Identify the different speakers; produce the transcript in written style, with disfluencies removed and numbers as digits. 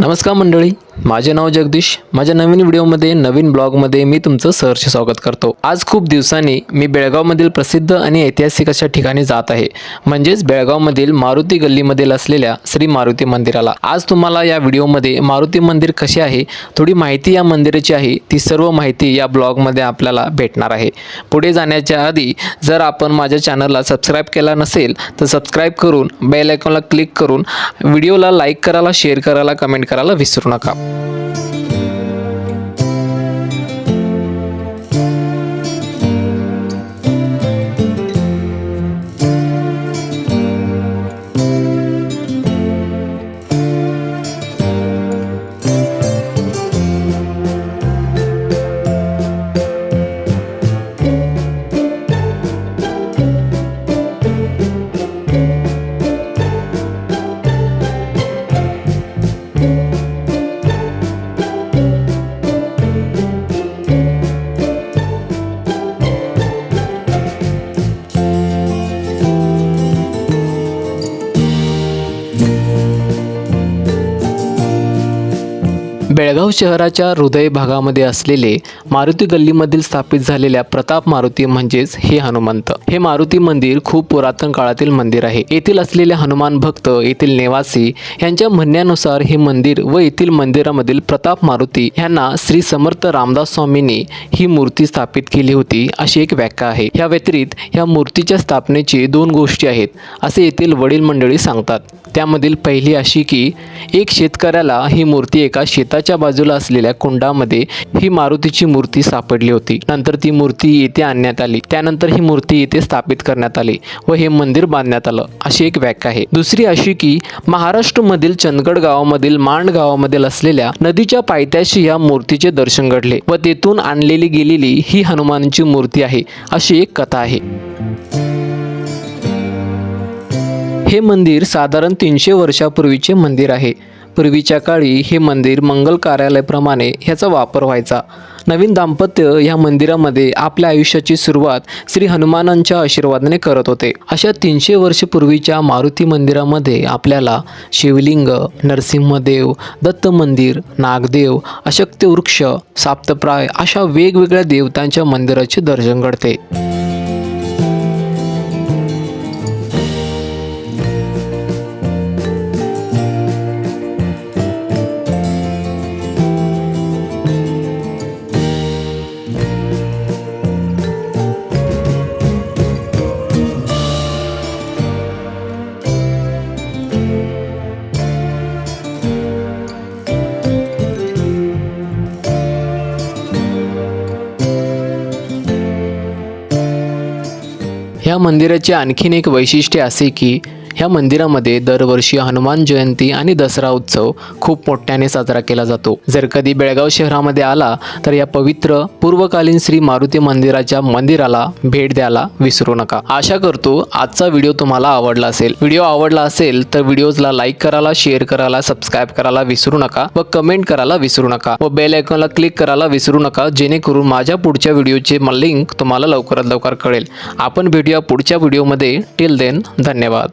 Speaker 1: नमस्कार मंडळी, माझे नाव जगदीश। माझ्या नवीन व्हिडिओमध्ये नवीन ब्लॉगमध्ये मी तुमचं सहर्ष स्वागत करतो। आज खूप दिवसांनी मी बेळगावमधील प्रसिद्ध आणि ऐतिहासिक अशा ठिकाणी जात आहे, म्हणजेच बेळगावमधील मारुती गल्लीमधील असलेल्या श्री मारुती मंदिराला। आज तुम्हाला या व्हिडिओमध्ये मारुती मंदिर कसे आहे, थोडी माहिती या मंदिराची आहे, ती सर्व माहिती या ब्लॉगमध्ये आपल्याला भेटणार आहे। पुढे जाण्याच्या आधी जर आपण माझ्या चॅनलला सबस्क्राइब केला नसेल तर सबस्क्राइब करून बेल आयकॉनला क्लिक करून व्हिडिओला लाईक करायला, शेअर करायला, कमेंट करायला विसरू नका। बेळगाव शहराच्या हृदय भागामध्ये असलेले मारुती गल्लीमधील स्थापित झालेल्या प्रताप मारुती म्हणजेच हे हनुमंत। हे मारुती मंदिर खूप पुरातन काळातील मंदिर आहे। येथील असलेले हनुमान भक्त, येथील निवासी यांच्या म्हणण्यानुसार हे मंदिर व येथील मंदिरामधील प्रताप मारुती यांना श्री समर्थ रामदास स्वामींनी ही मूर्ती स्थापित केली होती अशी एक व्याख्या आहे। या व्यतिरिक्त या मूर्तीच्या स्थापनेची दोन गोष्टी आहेत असे येथील वडील मंडळी सांगतात। त्यामधील पहिली अशी की एक शेतकऱ्याला ही मूर्ती एका शेताच्या बाजूला असलेल्या कुंडामध्ये ही मारुतीची मूर्ती सापडली होती। नंतर ती मूर्ती येथे आणण्यात आली, त्यानंतर ही मूर्ती येथे स्थापित करण्यात आली व हे मंदिर बांधण्यात आलं अशी एक व्याख्या आहे। दुसरी अशी की महाराष्ट्रामधील चंदगड गावामधील मांड गावामधील असलेल्या नदीच्या पायथ्याशी या मूर्तीचे दर्शन घडले व तेथून आणलेली गेलेली ही हनुमानाची मूर्ती आहे अशी एक कथा आहे। हे मंदिर साधारण 300 वर्षापूर्वीचे मंदिर आहे। पूर्वीच्या काळी हे मंदिर मंगल कार्यालयाप्रमाणे ह्याचा वापर व्हायचा। नवीन दाम्पत्य या मंदिरामध्ये आपल्या आयुष्याची सुरुवात श्री हनुमानांच्या आशीर्वादाने करत होते। अशा 300 वर्षपूर्वीच्या मारुती मंदिरामध्ये आपल्याला शिवलिंग, नरसिंहदेव, दत्त मंदिर, नागदेव, अशक्त वृक्ष, साप्तप्राय अशा वेगवेगळ्या देवतांच्या मंदिराचे दर्शन घडते। ह्या मंदिराचे आणखीन एक वैशिष्ट्य असे की ह्या मंदिरामध्ये दरवर्षी हनुमान जयंती आणि दसरा उत्सव खूप मोठ्याने साजरा केला जातो। जर कधी बेळगाव शहरामध्ये आला तर या पवित्र पूर्वकालीन श्री मारुती मंदिराला भेट द्यायला विसरू नका। आशा करतो आजचा व्हिडिओ तुम्हाला आवडला असेल। व्हिडिओ आवडला असेल तर व्हिडिओजला लाईक करायला, शेअर करायला, सबस्क्राइब करायला विसरू नका व कमेंट करायला विसरू नका व बेल आयकॉनला क्लिक करायला विसरू नका, जेणेकरून माझ्या पुढच्या व्हिडिओचे लिंक तुम्हाला लवकरात लवकर कळेल। आपण भेटूया पुढच्या व्हिडिओमध्ये। टिल देन, धन्यवाद।